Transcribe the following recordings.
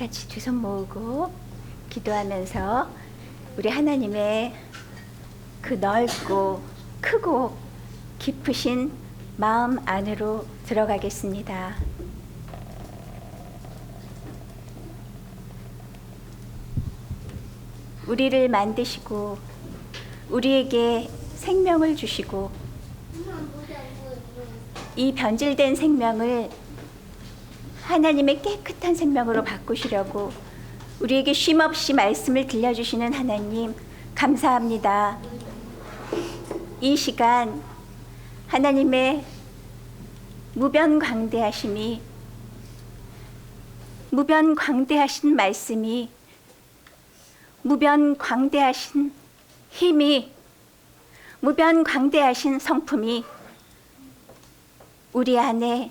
같이 두 손 모으고 기도하면서 우리 하나님의 그 넓고 크고 깊으신 마음 안으로 들어가겠습니다. 우리를 만드시고 우리에게 생명을 주시고 이 변질된 생명을 하나님의 깨끗한 생명으로 바꾸시려고 우리에게 쉼없이 말씀을 들려주시는 하나님 감사합니다. 이 시간 하나님의 무변광대하심이 무변광대하신 말씀이 무변광대하신 힘이 무변광대하신 성품이 우리 안에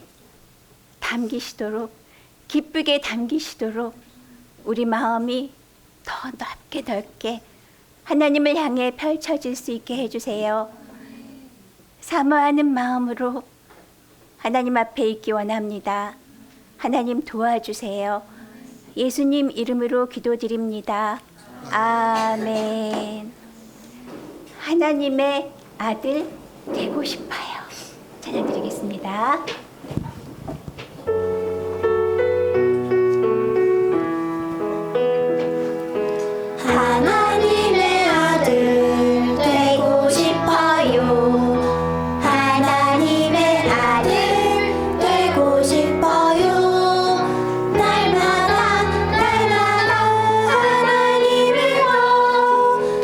담기시도록 기쁘게 담기시도록 우리 마음이 더 넓게 하나님을 향해 펼쳐질 수 있게 해주세요. 사모하는 마음으로 하나님 앞에 있기 원합니다. 하나님 도와주세요. 예수님 이름으로 기도드립니다. 아멘. 하나님의 아들 되고 싶어요. 찬양 드리겠습니다. 하나님의 아들 되고 싶어요. 하나님의 아들 되고 싶어요. 날마다 하나님을 더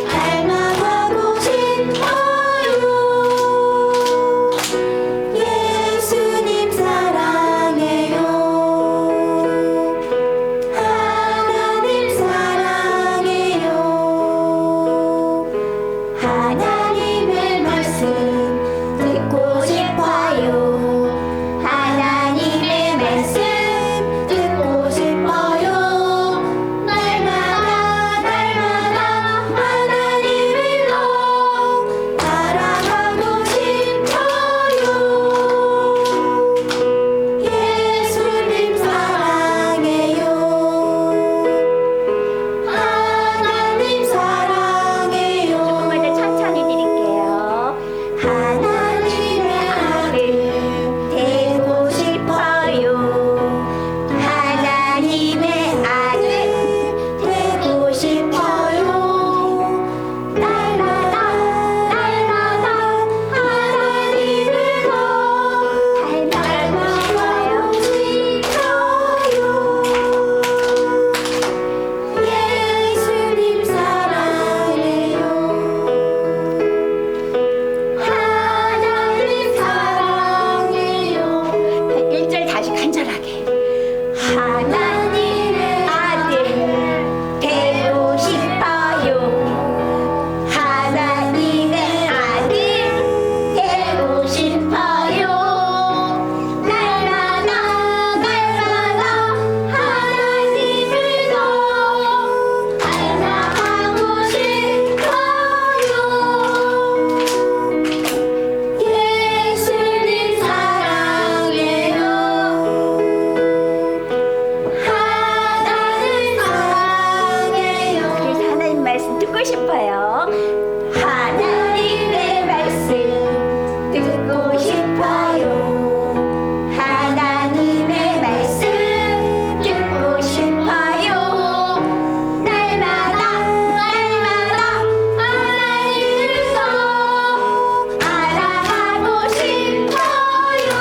닮아가고 싶어요. 예수님 사랑해요. 하나님 사랑해요. 하나님의 말씀 듣고 싶어요. 하나님의 말씀 듣고 싶어요. 날마다 하나님을 더 따라가고 싶어요. 예수님 사랑해요. 하나님 사랑해요. 조금만 더 천천히 드릴게요. 하나님의 아들 되고 싶어요. 하나님의 아들 되고 싶어요. 날마다 하나님을 더 닮아가고 싶어요. 예수님 사랑해요. 하나님 사랑해요. 1절 다시 간절하게. 하나님의 아들 되고 싶어요. 하나님의 아들 되고 싶어요. 날마다 하나님을 더 닮아가고 싶어요. 예수님 사랑해요. 하나님 사랑해요. 그래서 하나님 말씀 듣고 싶어요. 하나님의 말씀 듣고 싶어요. 하나님의 말씀 듣고 싶어요. 날마다 하나님을 더 알아가고 싶어요.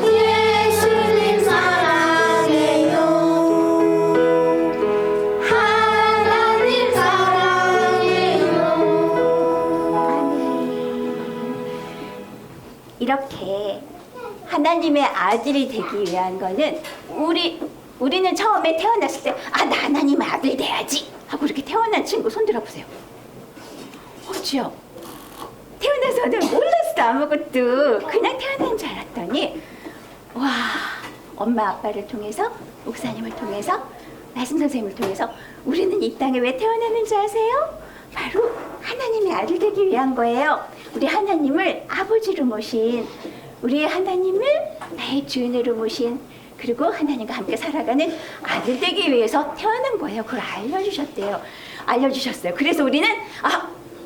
예수님 사랑해요. 하나님 사랑해요. 이렇게 하나님의 아들이 되기 위한 거는 우리는 처음에 태어났을 때 나 하나님의 아들 돼야지 하고 이렇게 태어난 친구 손 들어보세요. 그렇죠? 태어나서는 몰랐어 아무것도. 그냥 태어난 줄 알았더니 와 엄마 아빠를 통해서 목사님을 통해서 말씀 선생님을 통해서 우리는 이 땅에 왜 태어났는지 아세요? 바로 하나님의 아들 되기 위한 거예요. 우리 하나님을 아버지로 모신 우리의 하나님을 나의 주인으로 모신 그리고 하나님과 함께 살아가는 아들 되기 위해서 태어난 거예요. 그걸 알려주셨어요. 그래서 우리는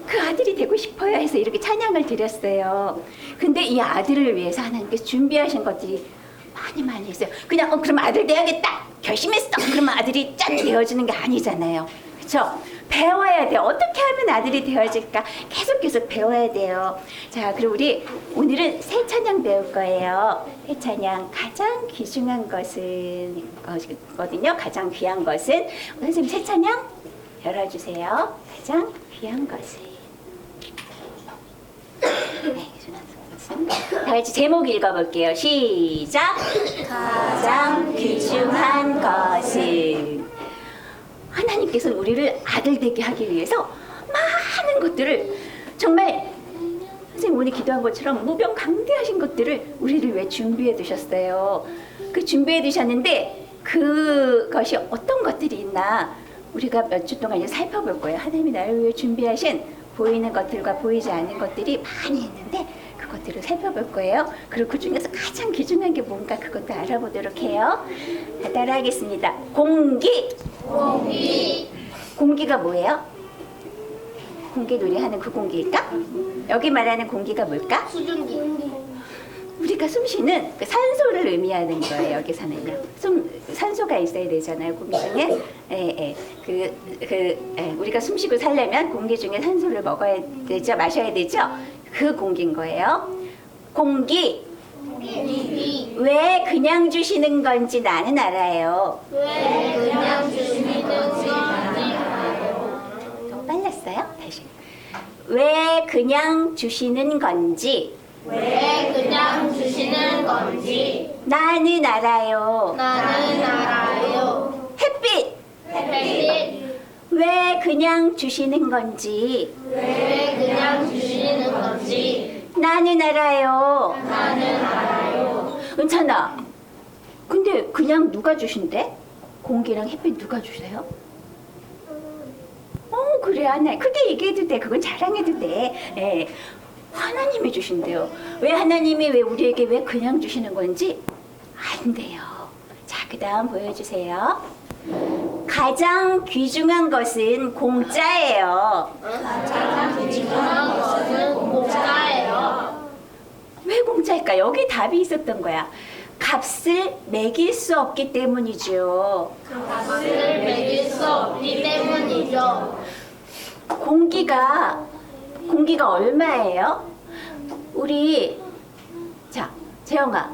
그 아들이 되고 싶어요 해서 이렇게 찬양을 드렸어요. 근데 이 아들을 위해서 하나님께서 준비하신 것들이 많이 있어요. 그냥 그럼 아들 돼야겠다 결심했어 그러면 아들이 짠 되어지는 게 아니잖아요. 그렇죠? 배워야 돼요. 어떻게 하면 아들이 되어질까 계속 배워야 돼요. 자, 그럼 우리 오늘은 새 찬양 배울 거예요. 새 찬양 가장 귀중한 것은 거든요. 가장 귀한 것은 선생님 새 찬양 열어주세요. 가장 귀한 것은 다 같이 제목 읽어볼게요. 시작. 가장 귀중한 것은 하나님께서는 우리를 아들 되게 하기 위해서 많은 것들을 정말 선생님 오늘 기도한 것처럼 무병강대하신 것들을 우리를 위해 준비해 두셨어요. 그 준비해 두셨는데 그것이 어떤 것들이 있나 우리가 몇 주 동안 이제 살펴볼 거예요. 하나님이 나를 위해 준비하신 보이는 것들과 보이지 않는 것들이 많이 있는데 그것들을 살펴볼 거예요. 그리고 그 중에서 가장 귀중한 게 뭔가 그것도 알아보도록 해요. 따라하겠습니다. 공기. 공기가 뭐예요? 공기 놀이하는 그 공기일까? 여기 말하는 공기가 뭘까? 수증기. 우리가 숨 쉬는 그 산소를 의미하는 거예요. 여기서는요. 산소가 있어야 되잖아요. 공기 중에. 우리가 숨 쉬고 살려면 공기 중에 산소를 먹어야 되죠. 마셔야 되죠. 그 공기인 거예요. 공기. 왜 그냥 주시는 건지 나는 알아요. 왜 그냥 주시는 건지 알아요. 더 빨랐어요? 다시. 왜 그냥 주시는 건지 왜 그냥 주시는 건지 나는 알아요. 나는 알아요. 햇빛. 햇빛. 왜 그냥 주시는 건지 왜 그냥 주시는 건지 나는 알아요. 나는 알아요. 은찬아, 근데 그냥 누가 주신대? 공기랑 햇빛 누가 주세요? 그래, 하나. 크게 얘기해도 돼. 그건 자랑해도 돼. 예. 하나님이 주신대요. 왜 하나님이 왜 우리에게 왜 그냥 주시는 건지 안 돼요. 자, 그 다음 보여주세요. 가장 귀중한 것은 공짜예요. 가장 귀중한 것은 공짜예요. 왜 공짜일까? 여기 답이 있었던 거야. 값을 매길 수 없기 때문이죠. 값을 매길 수 없기 때문이죠. 공기가 얼마예요? 우리 자, 재영아,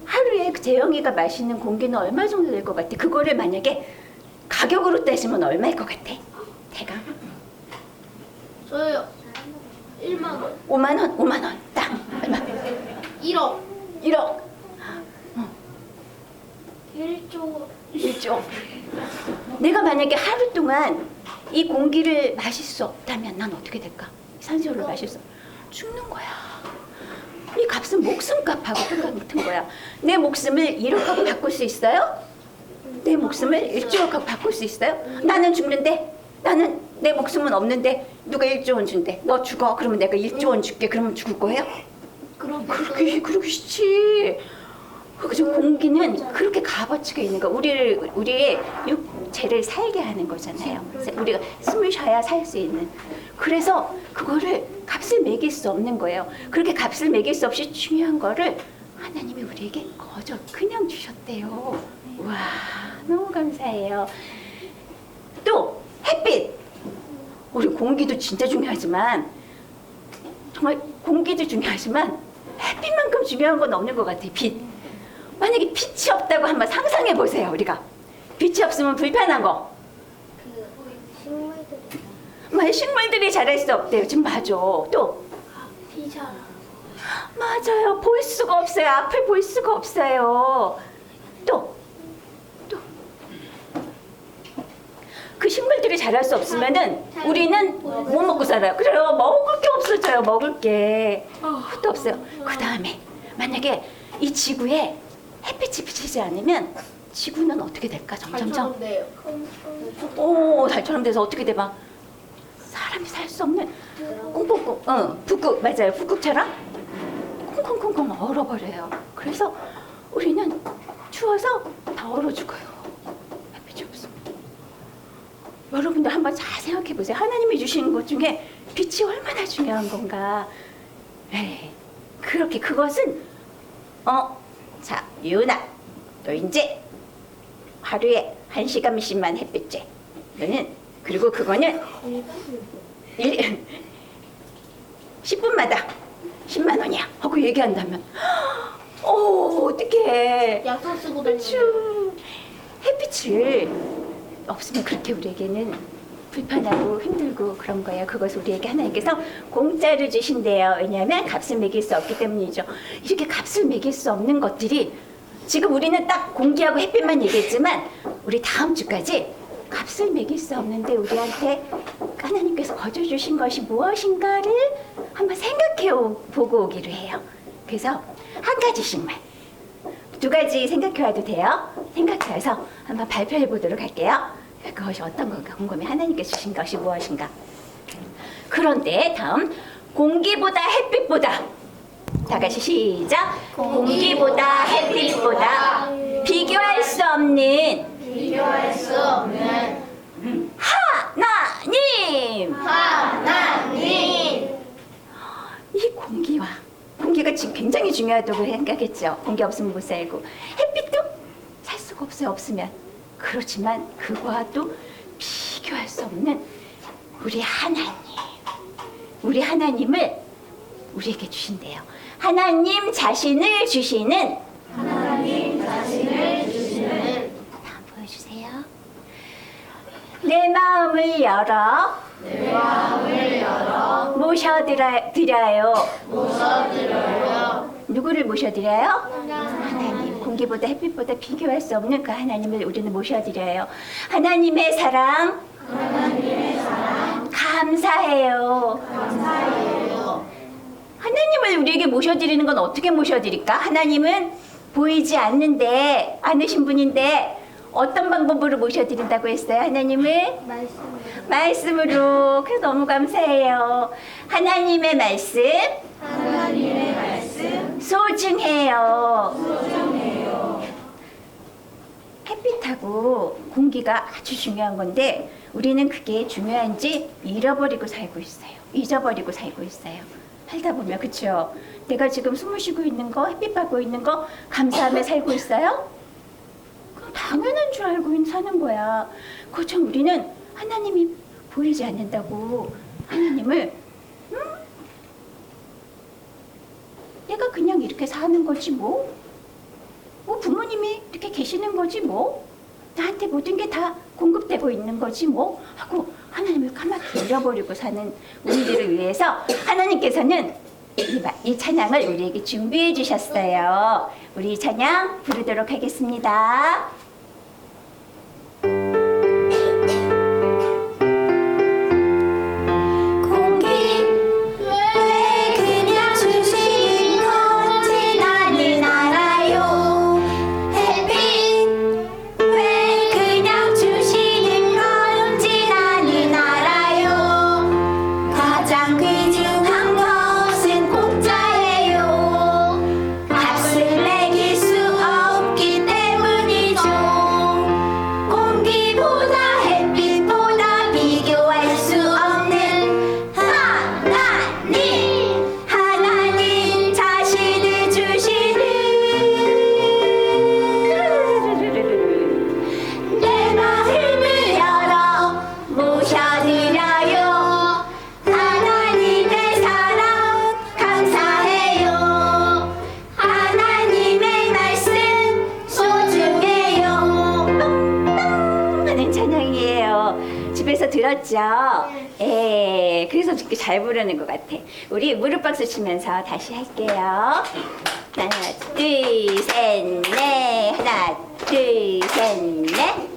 하루에 재영이가 마시는 공기는 얼마 정도 될 것 같아? 그거를 만약에 가격으로 따지면 얼마일 것 같아? 대강? 저요. 1만 원. 5만 원, 5만 원. 땅. 얼마? 1억. 1억. 1조. 1조. 내가 만약에 하루 동안 이 공기를 마실 수 없다면 난 어떻게 될까? 산소를 마실 수 죽는 거야. 이 값은 목숨값하고 똑같은 거야. 내 목숨을 1억하고 바꿀 수 있어요? 내 목숨을 1조억하고 바꿀 수 있어요? 나는 죽는데, 나는 내 목숨은 없는데 누가 1조 원 준대. 너 죽어. 그러면 내가 1조 원 줄게. 그러면 죽을 거예요? 그러기 쉽지. 그죠? 공기는 그렇게 값어치가 있는 거. 우리의 육체를 살게 하는 거잖아요. 그래서 우리가 숨을 쉬어야 살 수 있는. 그래서 그거를 값을 매길 수 없는 거예요. 그렇게 값을 매길 수 없이 중요한 거를 하나님이 우리에게 거저 그냥 주셨대요. 와, 너무 감사해요. 또 햇빛. 우리 공기도 진짜 중요하지만 정말 공기도 중요하지만 햇빛만큼 중요한 건 없는 것 같아요. 빛. 만약에 빛이 없다고 한번 상상해 보세요. 우리가 빛이 없으면 불편한 거. 식물들이 자랄 수 없대요. 지금 맞아. 또 피자. 맞아요. 볼 수가 없어요. 앞을 볼 수가 없어요. 또 그 식물들이 자랄 수 없으면은 우리는 못 먹고 살아요. 그래요. 먹을 게 없어져요. 먹을 게 또 없어요. 그 다음에 만약에 이 지구에 햇빛이 비치지 않으면 지구는 어떻게 될까? 점점점. 달처럼 돼서 어떻게 돼? 막 사람이 살 수 없는 꽁꽁꽁, 북극 맞아요. 북극처럼 콩콩콩콩 얼어버려요. 그래서 우리는 추워서 다 얼어 죽어요. 햇빛이 없으면. 여러분들 한번 잘 생각해 보세요. 하나님이 주시는 것 중에 빛이 얼마나 중요한 건가. 에이, 그렇게 그것은 자 유은아, 너 이제 하루에 1시간씩만 햇빛 쬐. 너는 그리고 그거는 10분마다 10만 원이야 하고 얘기한다면 어떡해. 약속 쓰고 그렇죠. 다니는. 햇빛을 없으면 그렇게 우리에게는 불편하고 힘들고 그런 거예요. 그것을 우리에게 하나님께서 공짜로 주신대요. 왜냐하면 값을 매길 수 없기 때문이죠. 이렇게 값을 매길 수 없는 것들이 지금 우리는 딱 공기하고 햇빛만 얘기했지만 우리 다음 주까지 값을 매길 수 없는데 우리한테 하나님께서 거저주신 것이 무엇인가를 한번 생각해 보고 오기로 해요. 그래서 한 가지씩만, 2가지 생각해 와도 돼요. 생각해 와서 한번 발표해 보도록 할게요. 그것이 어떤 건가 궁금해. 하나님께서 주신 것이 무엇인가. 그런데 다음, 공기보다 햇빛보다, 다 같이 시작. 공기보다 햇빛보다 비교할 수 없는 하나님. 이 공기가 지금 굉장히 중요하다고 생각했죠. 공기 없으면 못 살고 햇빛도 살 수가 없어요. 없으면. 그렇지만 그와 또 비교할 수 없는 우리 하나님을 우리에게 주신대요. 하나님 자신을 주시는 다음 보여주세요. 내 마음을 열어 모셔드려요. 누구를 모셔드려요? 하나님. 공기보다 햇빛보다 비교할 수 없는 그 하나님을 우리는 모셔드려요. 하나님의 사랑 감사해요. 하나님을 우리에게 모셔드리는 건 어떻게 모셔드릴까? 하나님은 보이지 않으신 분인데 어떤 방법으로 모셔드린다고 했어요? 하나님을? 말씀으로. 그래서 너무 감사해요. 하나님의 말씀 소중해요. 햇빛하고 공기가 아주 중요한 건데 우리는 그게 중요한지 잊어버리고 살고 있어요. 살다 보면. 그렇죠? 내가 지금 숨을 쉬고 있는 거, 햇빛 받고 있는 거 감사하며 살고 있어요? 그럼 당연한 줄 알고 사는 거야. 그렇죠? 우리는 하나님이 보이지 않는다고 하나님을 내가 그냥 이렇게 사는 거지 뭐 부모님이 이렇게 계시는 거지 뭐 나한테 모든 게 다 공급되고 있는 거지 뭐 하고 하나님을 까맣게 잃어버리고 사는 우리들을 위해서 하나님께서는 이 찬양을 우리에게 준비해 주셨어요. 우리 이 찬양 부르도록 하겠습니다. 들었죠? 예, 그래서 이렇게 잘 부르는 것 같아. 우리 무릎 박수 치면서 다시 할게요. 하나, 둘, 셋, 넷. 하나, 둘, 셋, 넷.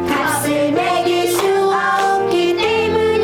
값을 매길 수 없기 때문에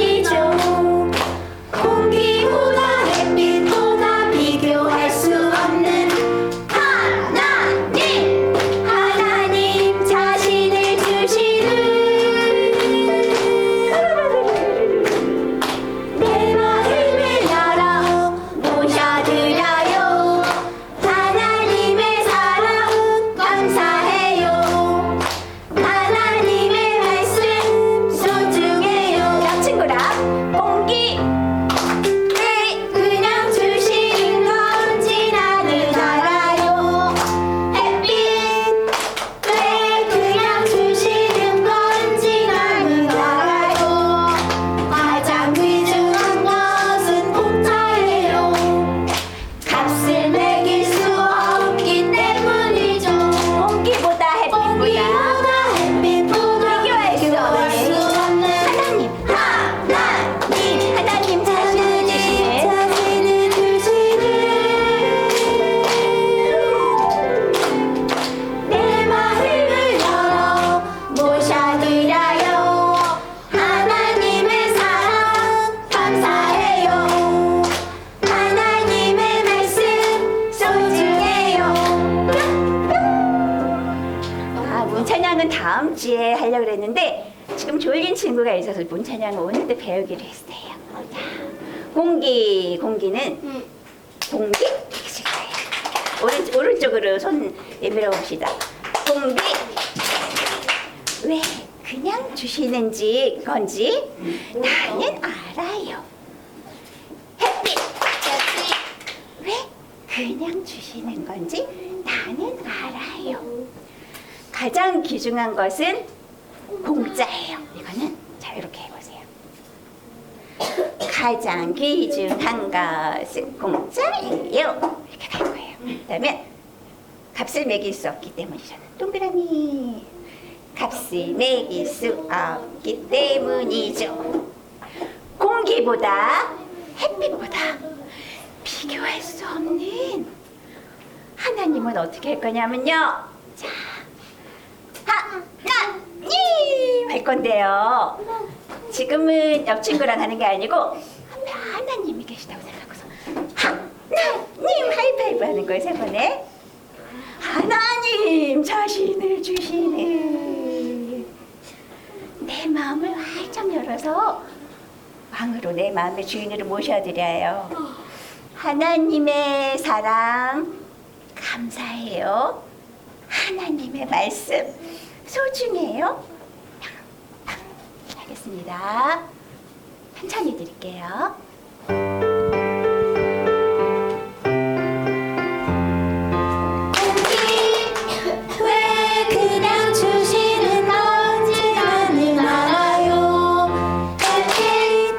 문찬양은 다음 주에 하려고 그랬는데 지금 졸린 친구가 있어서 문찬양은 오늘도 배우기로 했어요. 자, 공기는 공기 이렇게 거예요. 오른쪽으로 손 내밀어 봅시다. 공기 왜 그냥 주시는지 건지 나는 알아요. 햇빛 왜 그냥 주시는 건지 나는 알아요. 가장 귀중한 것은 공짜예요. 이거는 자 이렇게 해보세요. 가장 귀중한 것은 공짜예요. 이렇게 갈 거예요. 그다음에 값을 매길 수 없기 때문이잖아. 동그라미. 값을 매길 수 없기 때문이죠. 공기보다 햇빛보다 비교할 수 없는 하나님은 어떻게 할 거냐면요. 자, 하나님 할 건데요. 지금은 옆 친구랑 하는 게 아니고 앞에 하나님이 계시다고 생각하고서 하나님 하이파이브 하는 거예요. 세 번에 하나님 자신을 주시네. 내 마음을 활짝 열어서 왕으로 내 마음의 주인으로 모셔드려요. 하나님의 사랑 감사해요. 하나님의 말씀 소중해요. 하겠습니다. 천천히 드릴게요. 왜 그냥 주시는 건지 나는 알아요. 햇빛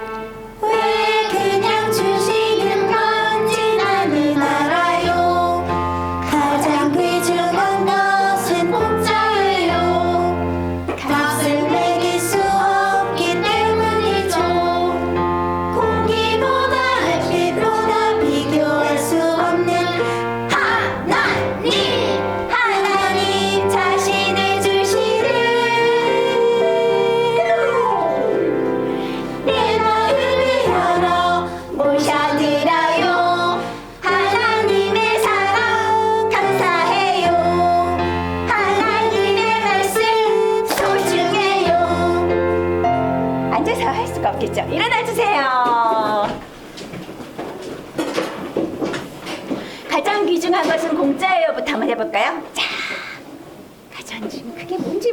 왜 그냥 주시는 건지 나는 알아요. 가장 귀중한 것은 공짜예요. 값을 매길 수 없기 때문이죠. 공기보다 햇빛보다 비교할 수 없는 하나님 자신을 주시는 내 마음을 열어 모셔드려요. 하나님의 사랑 감사해요. 하나님의 말씀 소중해요. 앉아서 할 수가 없겠죠. 일어나 주세요. 가장 귀중한 것은 공짜예요부터 한번 해볼까요? 자, 가장 그게 뭔지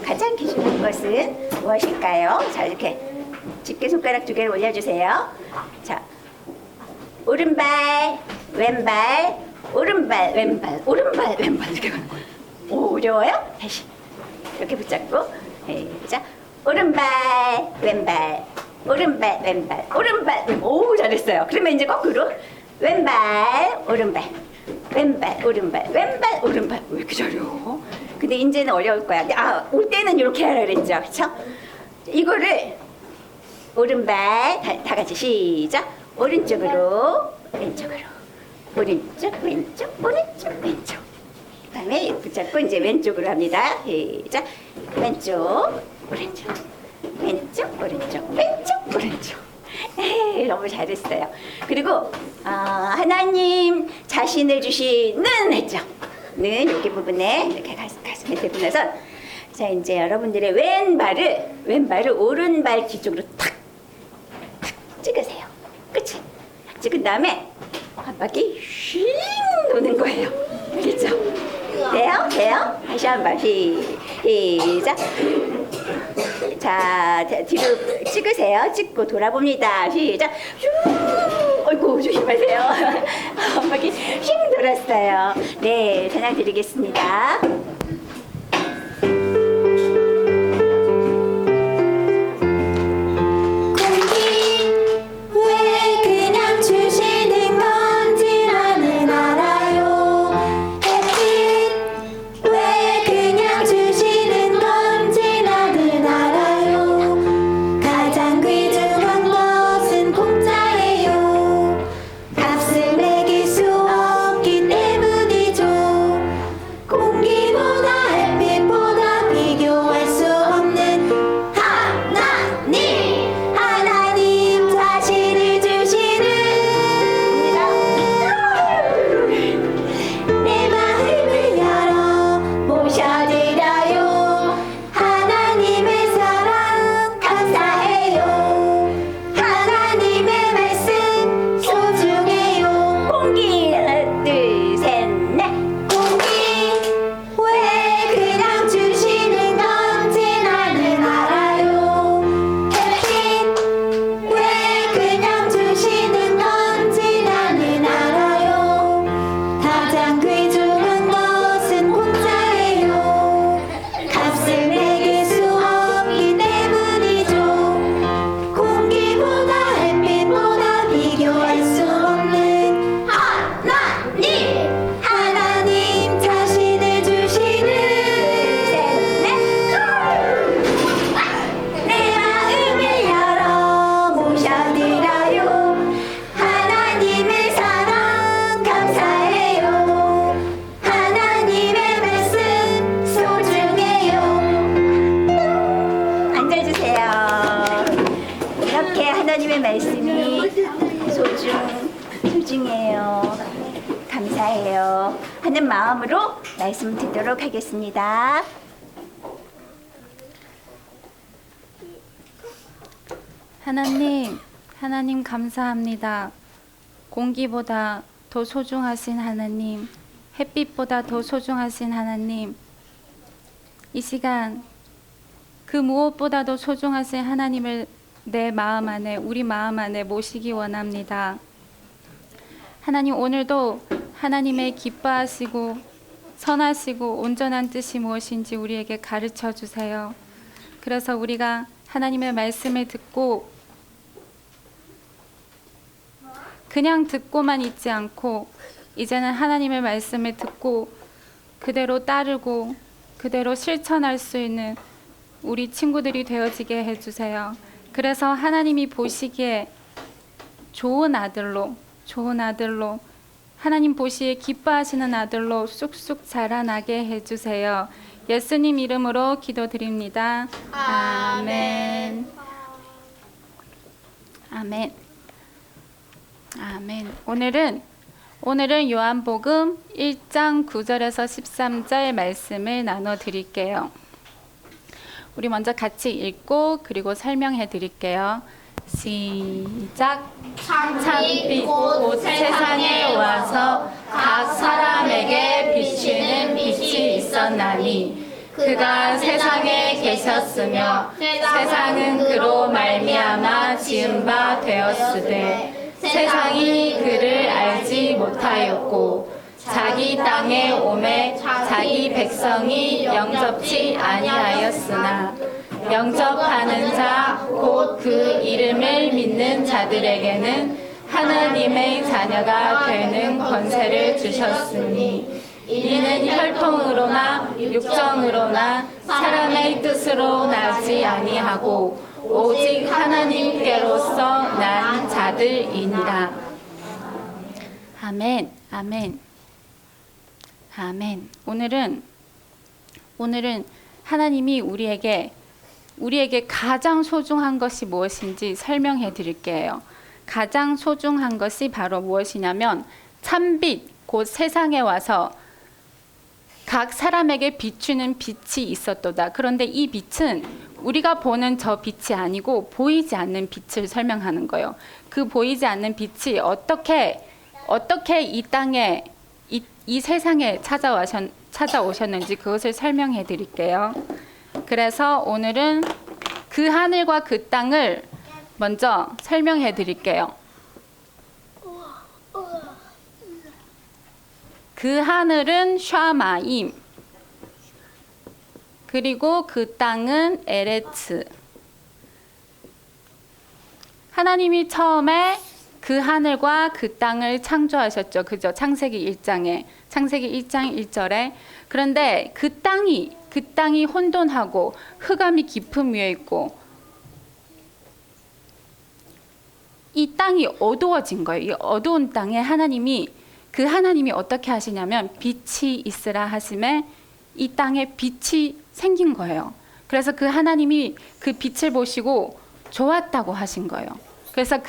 가장 귀중한 것은 무엇일까요? 자, 이렇게 집게 손가락 두 개를 올려주세요. 자, 오른발, 왼발, 오른발, 왼발, 오른발, 왼발 이렇게 가는 거예요. 오, 어려워요? 다시 이렇게 붙잡고, 자, 오른발, 왼발, 오른발, 왼발, 오른발, 왼발. 오, 잘했어요. 그러면 이제 거꾸로 왼발, 오른발, 왼발, 오른발, 왼발, 오른발. 왜 이렇게 잘해요? 근데 이제는 어려울 거야. 올 때는 이렇게 하라 그랬죠, 그렇죠? 이거를 오른발 다 같이 시작. 오른쪽으로, 왼쪽으로, 오른쪽, 왼쪽, 오른쪽, 왼쪽. 그다음에 붙잡고 이제 왼쪽으로 합니다. 시작. 왼쪽, 오른쪽, 왼쪽, 오른쪽, 왼쪽, 오른쪽. 에이, 너무 잘했어요. 그리고 하나님 자신을 주시는 했죠. 는 여기 부분에 이렇게 가슴에 대고 나서 자 이제 여러분들의 왼발을 오른발 뒤쪽으로 탁 찍으세요. 그치? 탁 찍은 다음에 한 바퀴 휙 도는 거예요. 알겠죠? 돼요? 돼요? 다시 한 번 시작. 자 뒤로 찍으세요. 찍고 돌아봅니다. 시작. 아이고 조심하세요. 한 바퀴 휙 돌았어요. 네, 전화 드리겠습니다. 왜 그냥 주시는 건지 나는 알아요. 햇빛 왜 그냥 주시는 건지 나는 알아요. 가장 귀중한 것은 공짜예요. 값을 매길 수 없기 때문이죠. 공기보다 하는 마음으로 말씀 듣도록 하겠습니다. 하나님 감사합니다. 공기보다 더 소중하신 하나님, 햇빛보다 더 소중하신 하나님, 이 시간 그 무엇보다도 소중하신 하나님을 내 마음 안에, 우리 마음 안에 모시기 원합니다. 하나님, 오늘도 하나님의 기뻐하시고 선하시고 온전한 뜻이 무엇인지 우리에게 가르쳐 주세요. 그래서 우리가 하나님의 말씀을 듣고 그냥 듣고만 있지 않고 이제는 하나님의 말씀을 듣고 그대로 따르고 그대로 실천할 수 있는 우리 친구들이 되어지게 해주세요. 그래서 하나님이 보시기에 좋은 아들로 하나님 보시기에 기뻐하시는 아들로 쑥쑥 자라나게 해주세요. 예수님 이름으로 기도드립니다. 아멘. 아멘. 아멘. 오늘은 요한복음 1장 9절에서 13절 말씀을 나눠 드릴게요. 우리 먼저 같이 읽고 그리고 설명해 드릴게요. 시작. 참빛 곧 세상에 와서 각 사람에게 비추는 빛이 있었나니 그가 세상에 계셨으며 세상은 그로 말미암아 지은 바 되었으되 세상이 그를 알지 못하였고 자기 땅에 오매 자기 백성이 영접치 아니하였으나 영접하는 자 곧 그 이름을 믿는 자들에게는 하나님의 자녀가 되는 권세를 주셨으니 이는 혈통으로나 육정으로나 사람의 뜻으로 나지 아니하고 오직 하나님께로서 난 자들이니라. 아멘. 아멘. 아멘. 오늘은 하나님이 우리에게 가장 소중한 것이 무엇인지 설명해 드릴게요. 가장 소중한 것이 바로 무엇이냐면 참빛 곧 세상에 와서 각 사람에게 비추는 빛이 있었도다. 그런데 이 빛은 우리가 보는 저 빛이 아니고 보이지 않는 빛을 설명하는 거예요. 그 보이지 않는 빛이 어떻게 이 땅에 이 세상에 찾아오셨는지 그것을 설명해 드릴게요. 그래서 오늘은 그 하늘과 그 땅을 먼저 설명해 드릴게요. 그 하늘은 샤마임, 그리고 그 땅은 에레츠. 하나님이 처음에 그 하늘과 그 땅을 창조하셨죠. 그죠? 창세기 1장 1절에. 그런데 그 땅이 혼돈하고 흑암이 깊음 위에 있고 이 땅이 어두워진 거예요. 이 어두운 땅에 하나님이 어떻게 하시냐면 빛이 있으라 하심에 이 땅에 빛이 생긴 거예요. 그래서 그 하나님이 그 빛을 보시고 좋았다고 하신 거예요. 그래서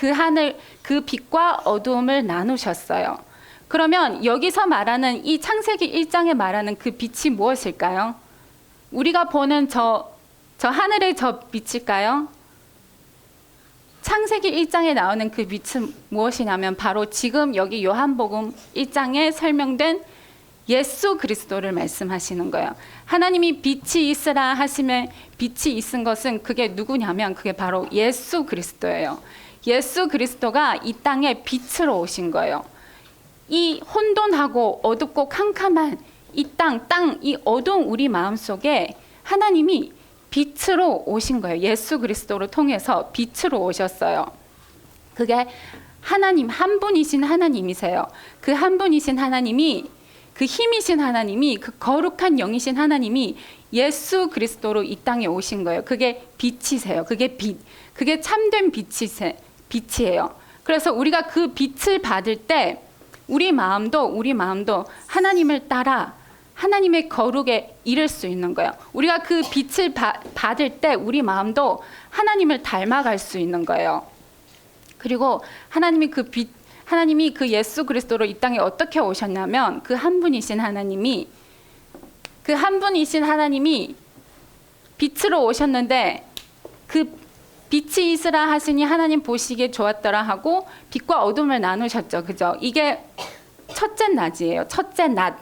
그 빛과 어두움을 나누셨어요. 그러면 여기서 말하는 이 창세기 1장에 말하는 그 빛이 무엇일까요? 우리가 보는 저 하늘의 저 빛일까요? 창세기 1장에 나오는 그 빛은 무엇이냐면 바로 지금 여기 요한복음 1장에 설명된 예수 그리스도를 말씀하시는 거예요. 하나님이 빛이 있으라 하시면 빛이 있은 것은 그게 누구냐면 그게 바로 예수 그리스도예요. 예수 그리스도가 이 땅에 빛으로 오신 거예요. 이 혼돈하고 어둡고 캄캄한 이 이 어두운 우리 마음속에 하나님이 빛으로 오신 거예요. 예수 그리스도를 통해서 빛으로 오셨어요. 그게 하나님 한 분이신 하나님이세요. 그 한 분이신 하나님이 그 힘이신 하나님이 그 거룩한 영이신 하나님이 예수 그리스도로 이 땅에 오신 거예요. 그게 빛이세요. 그게 참된 빛이에요. 그래서 우리가 그 빛을 받을 때 우리 마음도 하나님을 따라 하나님의 거룩에 이를 수 있는 거예요. 우리가 그 빛을 받을 때 우리 마음도 하나님을 닮아갈 수 있는 거예요. 그리고 하나님이 그 예수 그리스도로 이 땅에 어떻게 오셨냐면 그 한 분이신 하나님이 빛으로 오셨는데 그 빛이 있으라 하시니 하나님 보시기에 좋았더라 하고 빛과 어둠을 나누셨죠. 그죠? 이게 첫째 낮이에요. 첫째 낮.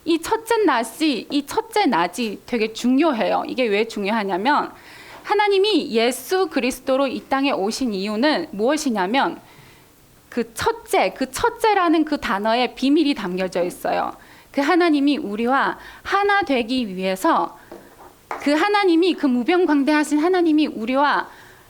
이 첫째 낮이 되게 중요해요. 이게 왜 중요하냐면 하나님이 예수 그리스도로 이 땅에 오신 이유는 무엇이냐면 그 첫째라는 그 단어에 비밀이 담겨져 있어요. 그 하나님이 우리와 하나 되기 위해서 그 하나님이 그 무병광대하신 하나님이 우리와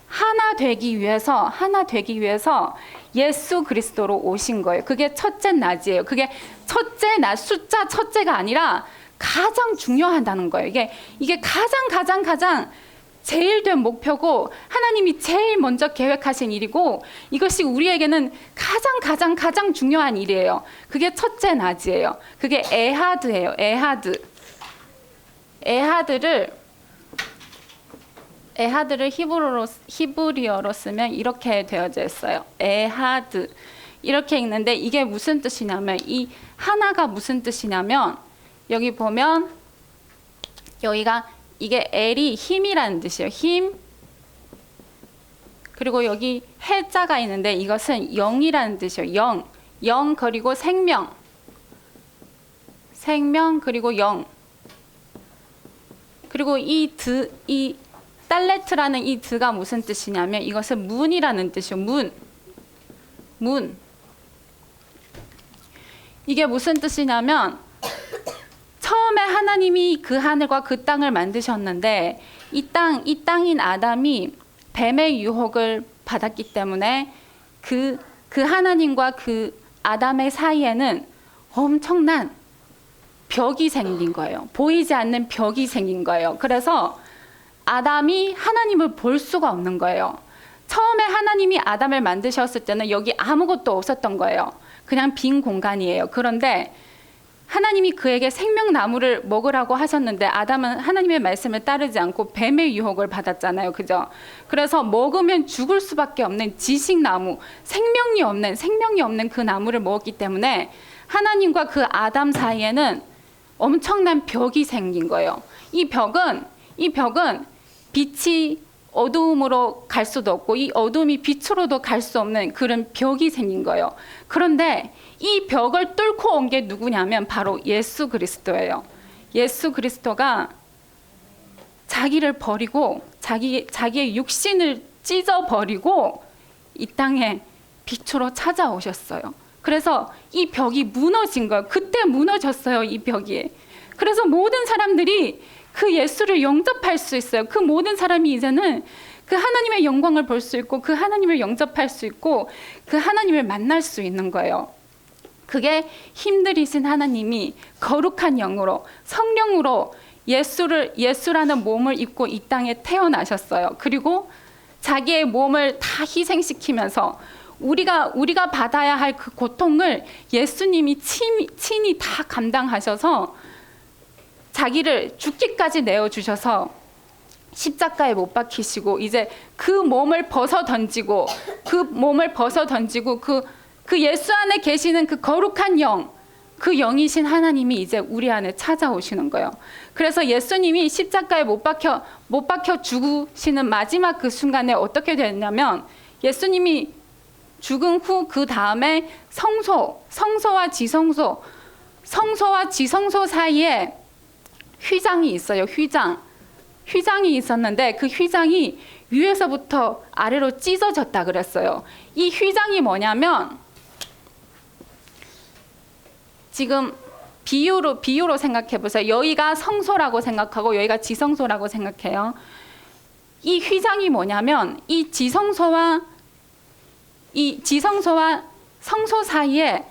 하나 되기 위해서 예수 그리스도로 오신 거예요. 그게 첫째 낮이에요. 그게 첫째 낮 숫자 첫째가 아니라 가장 중요하다는 거예요. 이게 가장 제일 된 목표고 하나님이 제일 먼저 계획하신 일이고 이것이 우리에게는 가장 중요한 일이에요. 그게 첫째 낮이에요. 그게 에하드예요. 에하드를 히브리어로 쓰면 이렇게 되어져 있어요. 에하드. 이렇게 읽는데 이게 무슨 뜻이냐면 이 하나가 무슨 뜻이냐면 여기 보면 여기가 이게 엘이 힘이라는 뜻이에요. 힘. 그리고 여기 해자가 있는데 이것은 영이라는 뜻이에요. 영 그리고 생명 그리고 영. 그리고 이 딸레트라는 이 드가 무슨 뜻이냐면 이것은 문이라는 뜻이에요. 문. 이게 무슨 뜻이냐면 처음에 하나님이 그 하늘과 그 땅을 만드셨는데 이 땅인 아담이 뱀의 유혹을 받았기 때문에 그 하나님과 그 아담의 사이에는 엄청난 벽이 생긴 거예요. 보이지 않는 벽이 생긴 거예요. 그래서 아담이 하나님을 볼 수가 없는 거예요. 처음에 하나님이 아담을 만드셨을 때는 여기 아무것도 없었던 거예요. 그냥 빈 공간이에요. 그런데 하나님이 그에게 생명나무를 먹으라고 하셨는데 아담은 하나님의 말씀을 따르지 않고 뱀의 유혹을 받았잖아요. 그죠? 그래서 먹으면 죽을 수밖에 없는 지식나무, 생명이 없는 그 나무를 먹었기 때문에 하나님과 그 아담 사이에는 엄청난 벽이 생긴 거예요. 이 벽은 빛이 어두움으로 갈 수도 없고 이 어둠이 빛으로도 갈 수 없는 그런 벽이 생긴 거예요. 그런데 이 벽을 뚫고 온 게 누구냐면 바로 예수 그리스도예요. 예수 그리스도가 자기를 버리고 자기의 육신을 찢어 버리고 이 땅에 빛으로 찾아오셨어요. 그래서 이 벽이 무너진 거예요. 그때 무너졌어요, 이 벽이. 그래서 모든 사람들이 그 예수를 영접할 수 있어요. 그 모든 사람이 이제는 그 하나님의 영광을 볼 수 있고 그 하나님을 영접할 수 있고 그 하나님을 만날 수 있는 거예요. 그게 힘들이신 하나님이 거룩한 영으로 성령으로 예수라는 몸을 입고 이 땅에 태어나셨어요. 그리고 자기의 몸을 다 희생시키면서 우리가 받아야 할 그 고통을 예수님이 친히 다 감당하셔서 자기를 죽기까지 내어주셔서 십자가에 못 박히시고 이제 그 몸을 벗어 던지고 그 예수 안에 계시는 그 거룩한 영, 그 영이신 하나님이 이제 우리 안에 찾아오시는 거예요. 그래서 예수님이 십자가에 못 박혀 죽으시는 마지막 그 순간에 어떻게 됐냐면 예수님이 죽은 후 그 다음에 성소와 지성소 사이에 휘장이 있어요. 휘장이 있었는데 그 휘장이 위에서부터 아래로 찢어졌다 그랬어요. 이 휘장이 뭐냐면 지금 비유로 생각해 보세요. 여기가 성소라고 생각하고 여기가 지성소라고 생각해요. 이 휘장이 뭐냐면 이 지성소와 성소 사이에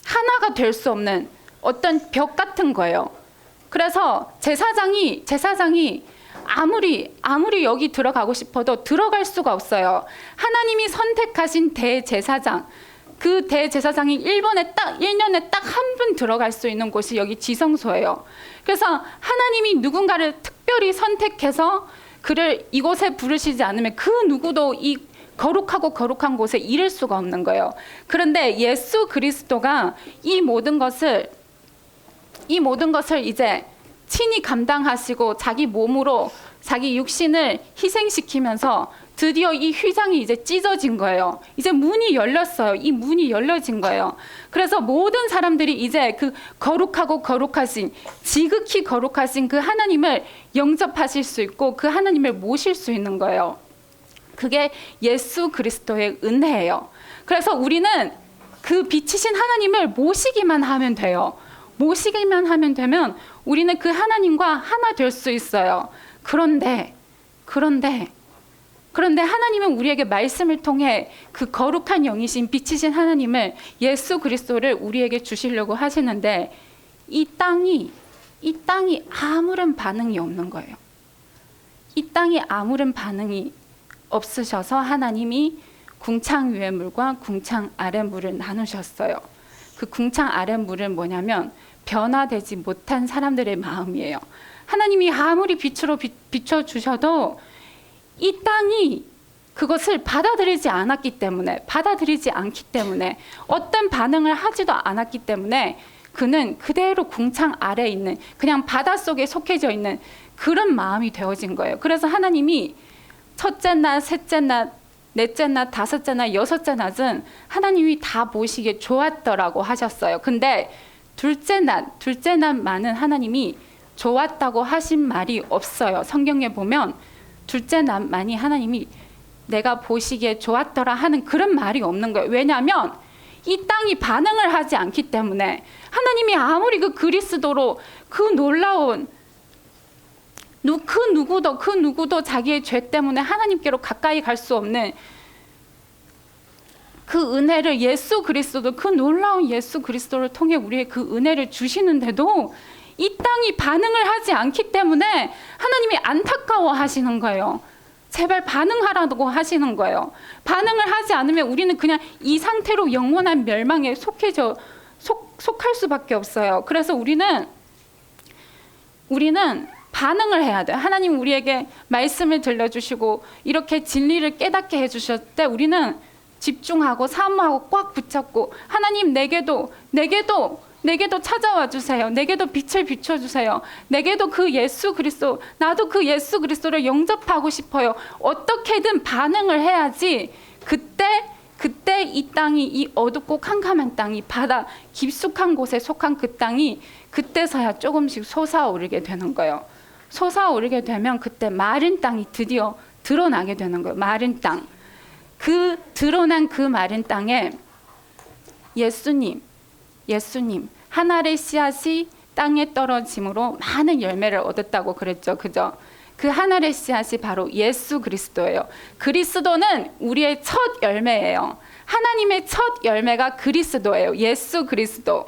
하나가 될 수 없는 어떤 벽 같은 거예요. 그래서 제사장이 아무리 여기 들어가고 싶어도 들어갈 수가 없어요. 하나님이 선택하신 대제사장, 그 대제사장이 1년에 딱 한 분 들어갈 수 있는 곳이 여기 지성소예요. 그래서 하나님이 누군가를 특별히 선택해서 그를 이곳에 부르시지 않으면 그 누구도 이 거룩하고 거룩한 곳에 이를 수가 없는 거예요. 그런데 예수 그리스도가 이 모든 것을 이제 친히 감당하시고 자기 몸으로 자기 육신을 희생시키면서 드디어 이 휘장이 이제 찢어진 거예요. 이제 문이 열렸어요. 이 문이 열려진 거예요. 그래서 모든 사람들이 이제 그 거룩하고 거룩하신, 지극히 거룩하신 그 하나님을 영접하실 수 있고 그 하나님을 모실 수 있는 거예요. 그게 예수 그리스도의 은혜예요. 그래서 우리는 그 빛이신 하나님을 모시기만 하면 돼요. 모시기만 하면 되면 우리는 그 하나님과 하나 될 수 있어요. 그런데 하나님은 우리에게 말씀을 통해 그 거룩한 영이신 빛이신 하나님을, 예수 그리스도를 우리에게 주시려고 하시는데 이 땅이 아무런 반응이 없는 거예요. 이 땅이 아무런 반응이 없으셔서 하나님이 궁창 위의 물과 궁창 아래 물을 나누셨어요. 그 궁창 아래 물은 뭐냐면 변화되지 못한 사람들의 마음이에요. 하나님이 아무리 빛으로 비춰주셔도 이 땅이 그것을 받아들이지 않기 때문에 어떤 반응을 하지도 않았기 때문에 그는 그대로 궁창 아래에 있는, 그냥 바닷속에 속해져 있는 그런 마음이 되어진 거예요. 그래서 하나님이 첫째 낮, 셋째 낮, 넷째 낮, 다섯째 낮, 여섯째 낮은 하나님이 다 보시기에 좋았더라고 하셨어요. 근데 둘째 낮만은 하나님이 좋았다고 하신 말이 없어요. 성경에 보면 둘째 낮만이 하나님이 내가 보시기에 좋았더라 하는 그런 말이 없는 거예요. 왜냐하면 이 땅이 반응을 하지 않기 때문에, 하나님이 아무리 그 그리스도로 그 놀라운 그 누구도 자기의 죄 때문에 하나님께로 가까이 갈 수 없는 그 은혜를, 예수 그리스도, 그 놀라운 예수 그리스도를 통해 우리의 그 은혜를 주시는데도 이 땅이 반응을 하지 않기 때문에 하나님이 안타까워 하시는 거예요. 제발 반응하라고 하시는 거예요. 반응을 하지 않으면 우리는 그냥 이 상태로 영원한 멸망에 속할 수밖에 없어요. 그래서 우리는 반응을 해야 돼요. 하나님 우리에게 말씀을 들려주시고 이렇게 진리를 깨닫게 해주셨을 때 우리는 집중하고 사모하고 꽉 붙잡고, 하나님 내게도 찾아와 주세요. 내게도 빛을 비춰주세요. 내게도 그 예수 그리스도, 나도 그 예수 그리스도를 영접하고 싶어요. 어떻게든 반응을 해야지 그때 이 땅이, 이 어둡고 캄캄한 땅이, 바다 깊숙한 곳에 속한 그 땅이 그때서야 조금씩 솟아오르게 되는 거예요. 솟아오르게 되면 그때 마른 땅이 드디어 드러나게 되는 거예요. 마른 땅. 그 드러난 그 마른 땅에 예수님 한 알의 씨앗이 땅에 떨어짐으로 많은 열매를 얻었다고 그랬죠. 그죠? 그 한 알의 씨앗이 바로 예수 그리스도예요. 그리스도는 우리의 첫 열매예요. 하나님의 첫 열매가 그리스도예요. 예수 그리스도.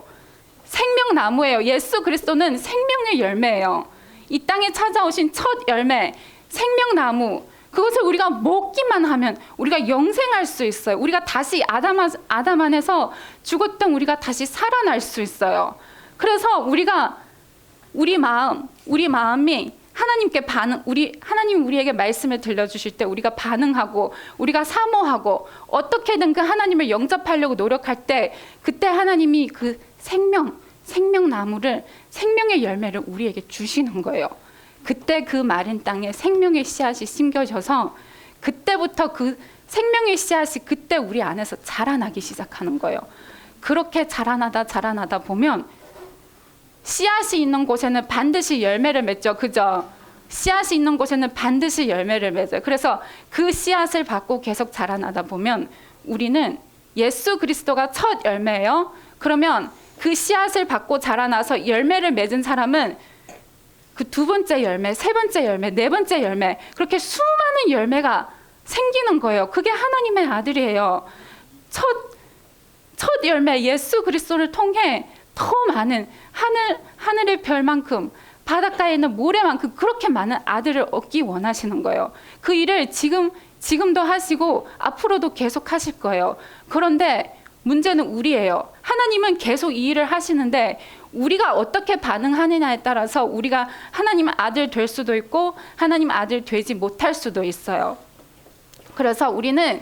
생명나무예요. 예수 그리스도는 생명의 열매예요. 이 땅에 찾아오신 첫 열매, 생명나무. 그것을 우리가 먹기만 하면 우리가 영생할 수 있어요. 우리가 다시 아담 안에서 죽었던 우리가 다시 살아날 수 있어요. 그래서 우리 마음이 하나님께 하나님 우리에게 말씀을 들려주실 때 우리가 반응하고 우리가 사모하고 어떻게든 그 하나님을 영접하려고 노력할 때, 그때 하나님이 그 생명나무를, 생명의 열매를 우리에게 주시는 거예요. 그때 그 마른 땅에 생명의 씨앗이 심겨져서 그때부터 그 생명의 씨앗이 그때 우리 안에서 자라나기 시작하는 거예요. 그렇게 자라나다 보면 씨앗이 있는 곳에는 반드시 열매를 맺죠. 그죠? 씨앗이 있는 곳에는 반드시 열매를 맺어요. 그래서 그 씨앗을 받고 계속 자라나다 보면 우리는, 예수 그리스도가 첫 열매예요. 그러면 그 씨앗을 받고 자라나서 열매를 맺은 사람은 그 두 번째 열매, 세 번째 열매, 네 번째 열매, 그렇게 수많은 열매가 생기는 거예요. 그게 하나님의 아들이에요. 첫 열매 예수 그리스도를 통해 더 많은 하늘의 별만큼, 바닷가에 있는 모래만큼 그렇게 많은 아들을 얻기 원하시는 거예요. 그 일을 지금도 하시고 앞으로도 계속 하실 거예요. 그런데 문제는 우리예요. 하나님은 계속 이 일을 하시는데 우리가 어떻게 반응하느냐에 따라서 우리가 하나님 아들 될 수도 있고 하나님 아들 되지 못할 수도 있어요. 그래서 우리는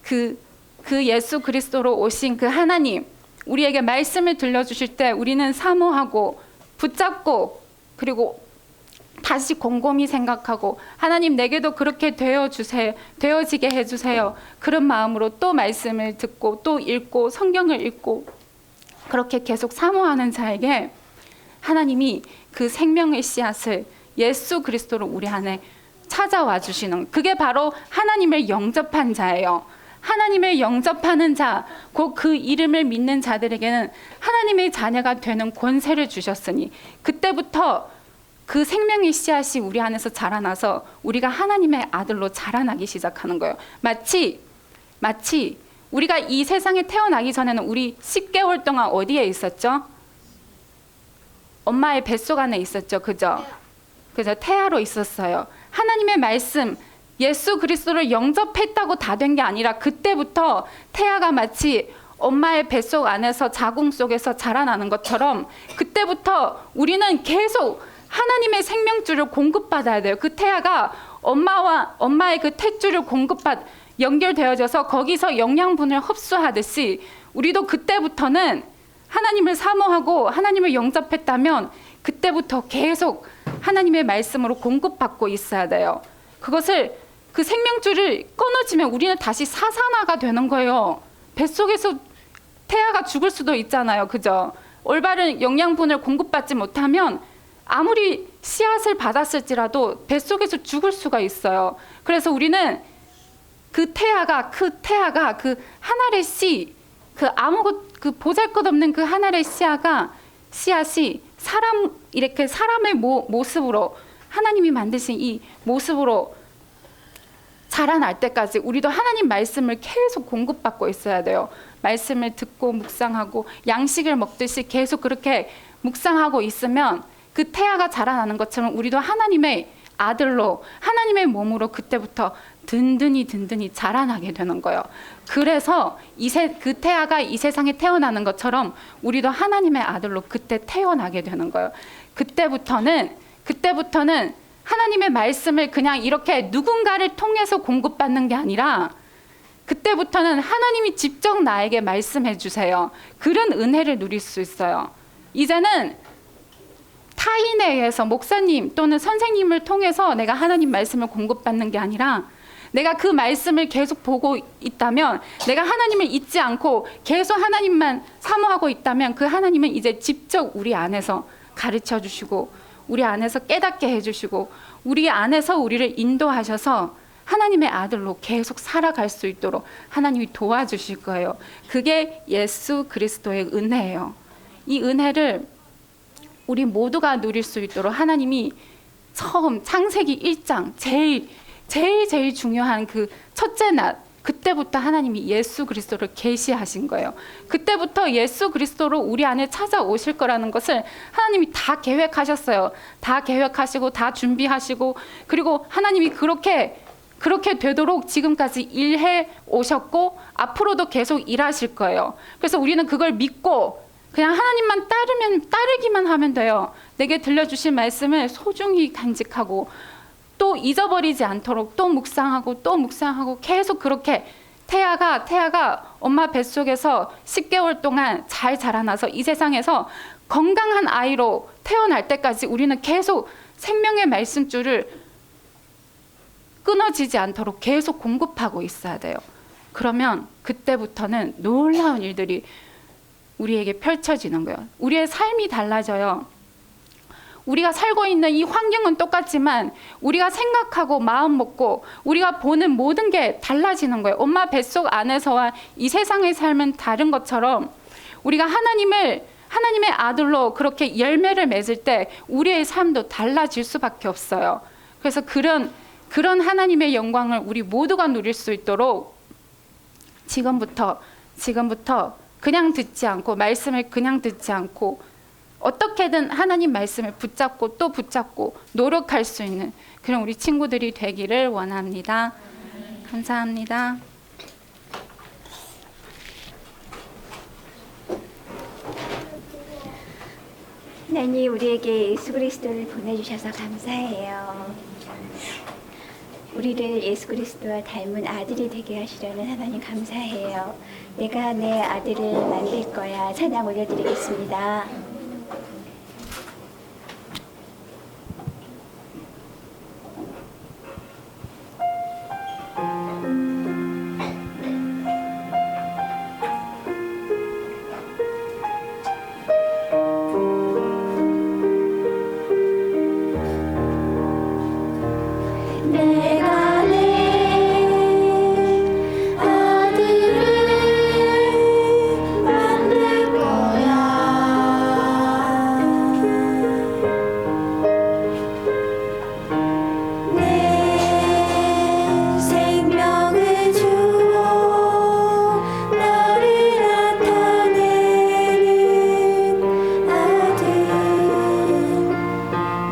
그 예수 그리스도로 오신 그 하나님, 우리에게 말씀을 들려주실 때 우리는 사모하고 붙잡고 그리고 다시 곰곰이 생각하고 하나님 내게도 그렇게 되어지게 해주세요. 그런 마음으로 또 말씀을 듣고 또 읽고 성경을 읽고 그렇게 계속 사모하는 자에게 하나님이 그 생명의 씨앗을 예수 그리스도로 우리 안에 찾아와 주시는, 그게 바로 하나님을 영접한 자예요. 하나님을 영접하는 자, 곧 그 이름을 믿는 자들에게는 하나님의 자녀가 되는 권세를 주셨으니 그때부터 그 생명의 씨앗이 우리 안에서 자라나서 우리가 하나님의 아들로 자라나기 시작하는 거예요. 마치 우리가 이 세상에 태어나기 전에는 우리 10개월 동안 어디에 있었죠? 엄마의 뱃속 안에 있었죠. 그죠? 그래서 태아로 있었어요. 하나님의 말씀, 예수 그리스도를 영접했다고 다 된 게 아니라 그때부터 태아가 마치 엄마의 뱃속 안에서 자궁 속에서 자라나는 것처럼 그때부터 우리는 계속 하나님의 생명줄을 공급받아야 돼요. 그 태아가 엄마의 그 탯줄을 연결되어져서 거기서 영양분을 흡수하듯이 우리도 그때부터는 하나님을 사모하고 하나님을 영접했다면 그때부터 계속 하나님의 말씀으로 공급받고 있어야 돼요. 그 생명줄을 끊어지면 우리는 다시 사산화가 되는 거예요. 뱃속에서 태아가 죽을 수도 있잖아요. 그죠? 올바른 영양분을 공급받지 못하면 아무리 씨앗을 받았을지라도 뱃속에서 죽을 수가 있어요. 그래서 우리는 그 태아가 그 한 알의 씨, 그 보잘것없는 그 한 알의 씨앗이 사람의 모습으로 하나님이 만드신 이 모습으로 자라날 때까지 우리도 하나님 말씀을 계속 공급받고 있어야 돼요. 말씀을 듣고 묵상하고 양식을 먹듯이 계속 그렇게 묵상하고 있으면 그 태아가 자라나는 것처럼 우리도 하나님의 아들로 하나님의 몸으로 그때부터 든든히 자라나게 되는 거예요. 그래서 그 태아가 이 세상에 태어나는 것처럼 우리도 하나님의 아들로 그때 태어나게 되는 거예요. 그때부터는 하나님의 말씀을 그냥 이렇게 누군가를 통해서 공급받는 게 아니라 그때부터는 하나님이 직접 나에게 말씀해 주세요. 그런 은혜를 누릴 수 있어요. 이제는 타인에 의해서 목사님 또는 선생님을 통해서 내가 하나님 말씀을 공급받는 게 아니라 내가 그 말씀을 계속 보고 있다면, 내가 하나님을 잊지 않고 계속 하나님만 사모하고 있다면 그 하나님은 이제 직접 우리 안에서 가르쳐 주시고 우리 안에서 깨닫게 해주시고 우리 안에서 우리를 인도하셔서 하나님의 아들로 계속 살아갈 수 있도록 하나님이 도와주실 거예요. 그게 예수 그리스도의 은혜예요. 이 은혜를 우리 모두가 누릴 수 있도록 하나님이 처음 창세기 1장 제일 중요한 그 첫째 날, 그때부터 하나님이 예수 그리스도를 계시하신 거예요. 그때부터 예수 그리스도로 우리 안에 찾아오실 거라는 것을 하나님이 다 계획하셨어요. 다 계획하시고 다 준비하시고, 그리고 하나님이 그렇게 되도록 지금까지 일해 오셨고 앞으로도 계속 일하실 거예요. 그래서 우리는 그걸 믿고 그냥 하나님만 따르기만 하면 돼요. 내게 들려주신 말씀을 소중히 간직하고 또 잊어버리지 않도록 또 묵상하고 계속 그렇게 태아가 엄마 뱃속에서 10개월 동안 잘 자라나서 이 세상에서 건강한 아이로 태어날 때까지 우리는 계속 생명의 말씀줄을 끊어지지 않도록 계속 공급하고 있어야 돼요. 그러면 그때부터는 놀라운 일들이 우리에게 펼쳐지는 거예요. 우리의 삶이 달라져요. 우리가 살고 있는 이 환경은 똑같지만 우리가 생각하고 마음 먹고 우리가 보는 모든 게 달라지는 거예요. 엄마 뱃속 안에서와 이 세상의 삶은 다른 것처럼 우리가 하나님의 아들로 그렇게 열매를 맺을 때 우리의 삶도 달라질 수밖에 없어요. 그래서 그런 하나님의 영광을 우리 모두가 누릴 수 있도록 지금부터 그냥 듣지 않고, 말씀을 그냥 듣지 않고 어떻게든 하나님 말씀을 붙잡고 또 붙잡고 노력할 수 있는 그런 우리 친구들이 되기를 원합니다. 감사합니다. 하나님, 우리에게 예수 그리스도를 보내주셔서 감사해요. 우리를 예수 그리스도와 닮은 아들이 되게 하시려는 하나님 감사해요. 내가 내 아들을 만들 거야. 찬양 올려드리겠습니다. 내가 내 아들을 만들 거야. 내 생명을 주어 나를 나타내는 아들.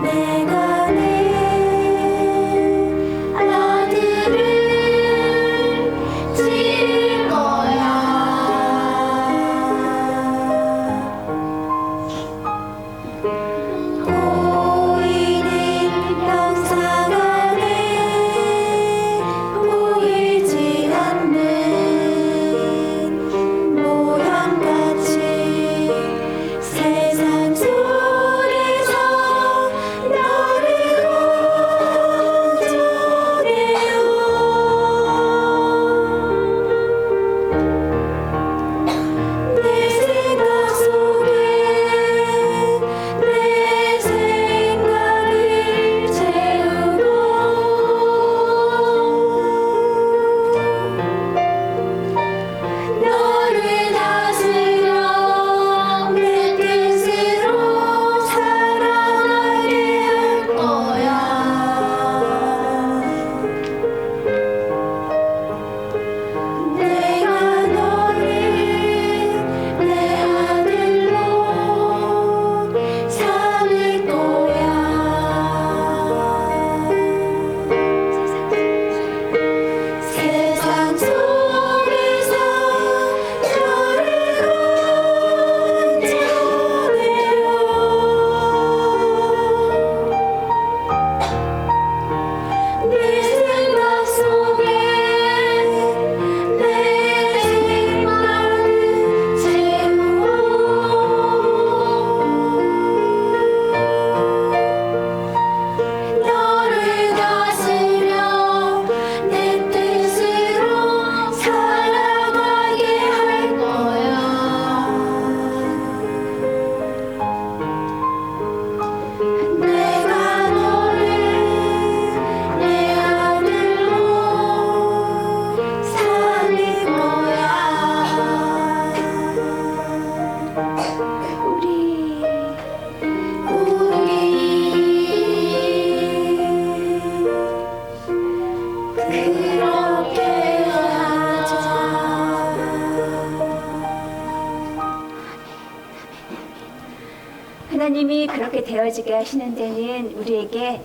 내가 내 아들을 지을 거야. 보이는 형상 안에 보이지 않는 모양같이 세상 속에서 너를 내 생각 속에 내 생각을 채우고 너를 다스려 내 뜻으로 살아가게 할 거야. 내가 너를 내 아들로 삼을 거야. 세상 속에서 너를 건져내려 내 생각 속에 내 생각을 채우어 너를 다스려 내 뜻으로 살아가게 할 거야. 내가 너를 내 아들로 삼을 거야. 우리 그렇게 하자. 하나님이 그렇게 되어지게 하시는 데는 우리에게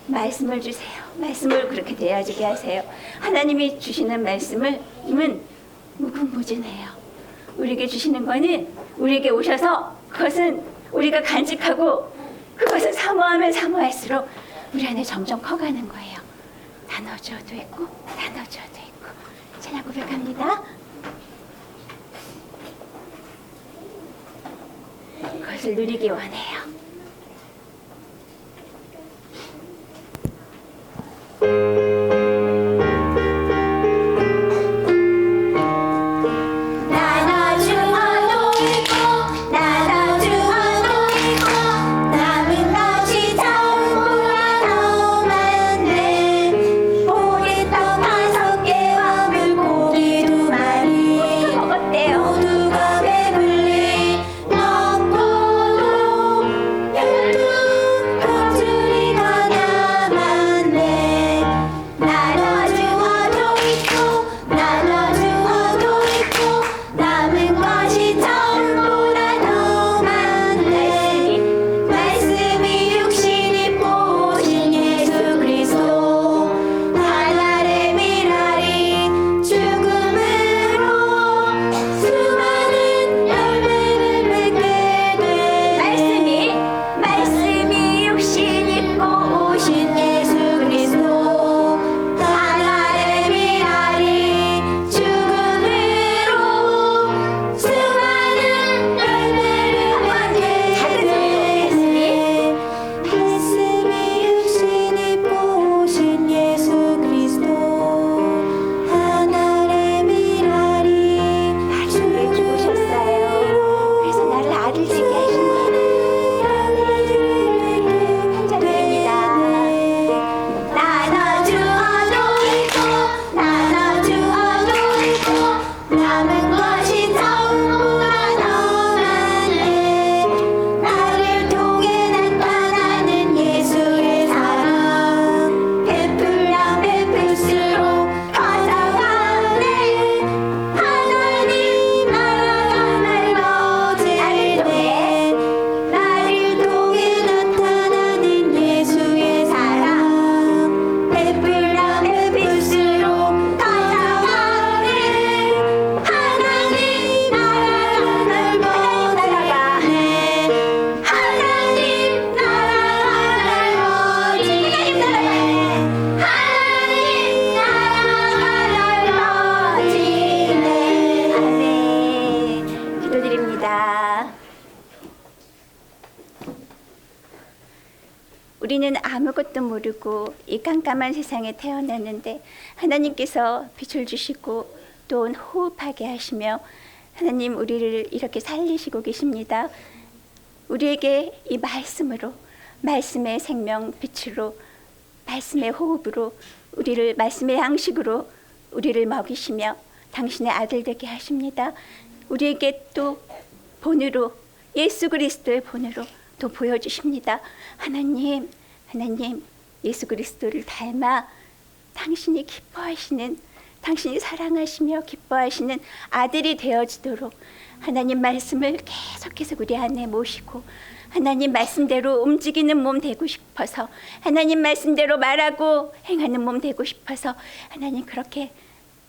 말씀을 주세요. 말씀을 그렇게 되어지게 하세요. 하나님이 주시는 말씀은 무궁무진해요. 우리에게 주시는 거는 우리에게 오셔서 그것은 우리가 간직하고 그것을 사모하면 사모할수록 우리 안에 점점 커가는 거예요. 나눠줘도 있고 나눠줘도 있고. 찬양 고백합니다. 그것을 누리기 원해요. 나눠주어도 있고 나눠주어도 있고 남은 것이 전부 다 너만네. 보리떡 5개와 물고기 2마리 먹었대요. 모두가 배불리 먹고도 우리는 아무것도 모르고 이 깜깜한 세상에 태어났는데 하나님께서 빛을 주시고 또 호흡하게 하시며 하나님 우리를 이렇게 살리시고 계십니다. 우리에게 이 말씀으로, 말씀의 생명 빛으로, 말씀의 호흡으로 우리를, 말씀의 양식으로 우리를 먹이시며 당신의 아들 되게 하십니다. 우리에게 또 본으로, 예수 그리스도의 본으로 또 보여주십니다. 하나님 예수 그리스도를 닮아 당신이 기뻐하시는, 당신이 사랑하시며 기뻐하시는 아들이 되어지도록 하나님 말씀을 계속해서 우리 안에 모시고 하나님 말씀대로 움직이는 몸 되고 싶어서, 하나님 말씀대로 말하고 행하는 몸 되고 싶어서 하나님 그렇게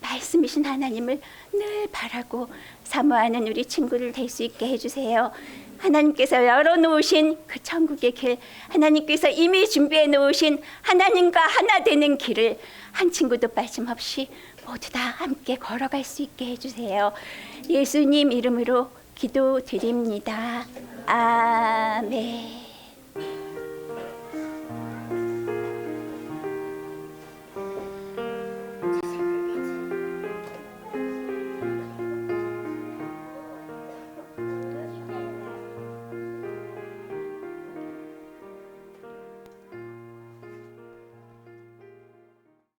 말씀이신 하나님을 늘 바라고 사모하는 우리 친구들 될 수 있게 해주세요. 하나님께서 열어놓으신 그 천국의 길, 하나님께서 이미 준비해 놓으신 하나님과 하나 되는 길을 한 친구도 빠짐없이 모두 다 함께 걸어갈 수 있게 해주세요. 예수님 이름으로 기도드립니다. 아멘.